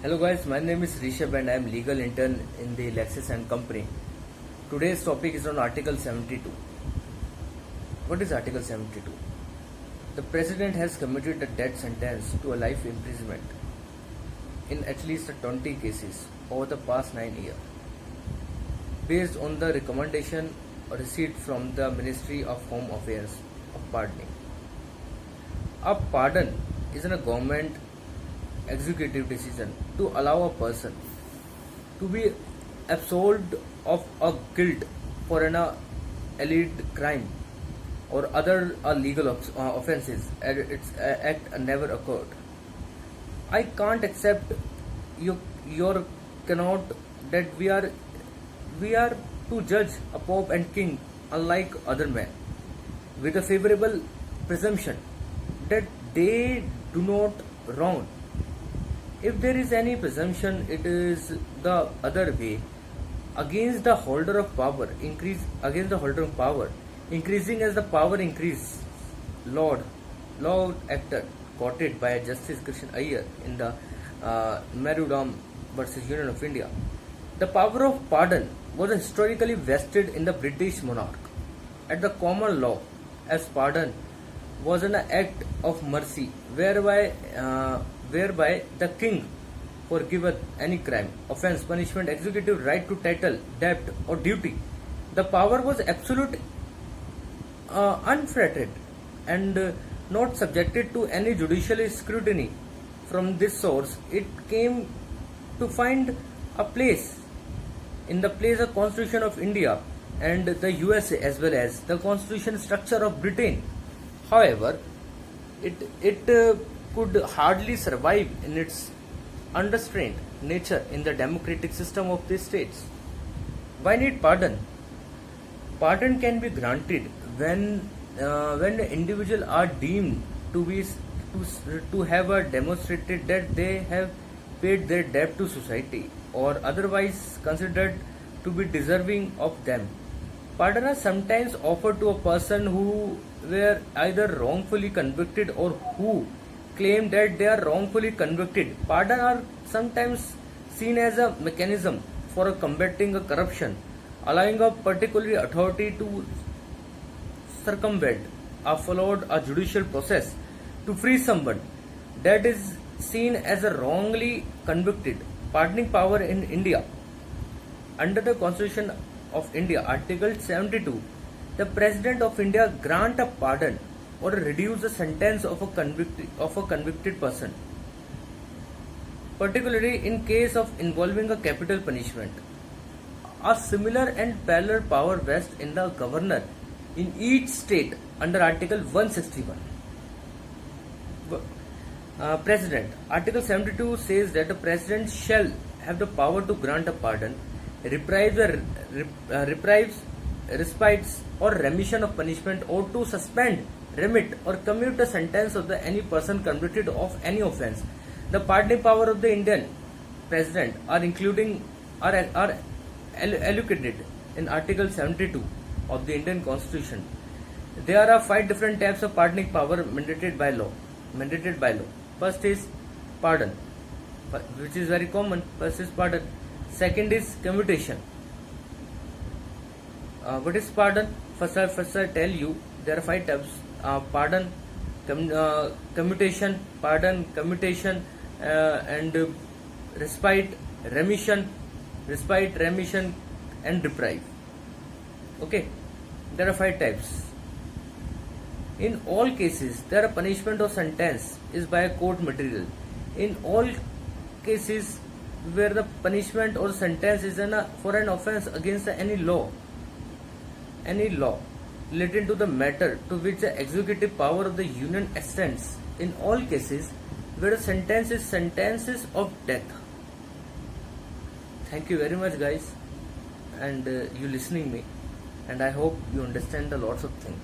Hello guys, my name is Rishabh and I am legal intern in the Lexis and Company. Today's topic is on Article 72. What is Article 72? The President has commuted a death sentence to a life imprisonment in at least 20 cases over the past 9 years, based on the recommendation received from the Ministry of Home Affairs of pardoning. A pardon is a government executive decision to allow a person to be absolved of a guilt for an alleged crime or other legal offences and its act never occurred. I can't accept your cannot that we are to judge a pope and king unlike other men with a favorable presumption that they do not wrong. If there is any presumption, it is the other way against the holder of power. Increasing as the power increase. Lord Actor, quoted by Justice Christian Iyer in the Marudam versus Union of India. The power of pardon was historically vested in the British monarch at the common law, as pardon was an act of mercy whereby the king forgiveth any crime, offence, punishment, executive right to title, debt or duty. The power was absolute, unfettered and not subjected to any judicial scrutiny. From this source, it came to find a place in the place of Constitution of India and the USA as well as the constitution structure of Britain. However, it could hardly survive in its unrestrained nature in the democratic system of the states. Why need pardon? Pardon can be granted when the individual are deemed to have demonstrated that they have paid their debt to society or otherwise considered to be deserving of them. Pardon are sometimes offered to a person who were either wrongfully convicted or who claim that they are wrongfully convicted. Pardon are sometimes seen as a mechanism for combating corruption, allowing a particular authority to circumvent a followed a judicial process to free someone that is seen as a wrongly convicted. Pardoning power in India. Under the Constitution of India, Article 72, the President of India grant a pardon or reduce the sentence of a convicted person, particularly in case of involving a capital punishment. A similar and parallel power vests in the governor in each state under Article 161. President. Article 72 says that the President shall have the power to grant a pardon, reprieve, respites or remission of punishment, or to suspend, remit or commute the sentence of any person convicted of any offence. The pardoning power of the Indian President are allocated in Article 72 of the Indian Constitution. There are 5 different types of pardoning power mandated by law. First is pardon, which is very common. First is pardon. Second is commutation. What is pardon? First I tell you there are 5 types: pardon, commutation, and respite, remission, and reprieve. Okay, there are 5 types. In all cases, there are punishment or sentence is by a court material. In all cases where the punishment or sentence is for an offence against any law relating to the matter to which the executive power of the union extends. In all cases where the sentence is sentences of death. Thank you very much, guys, and you listening me, and I hope you understand the lots of things.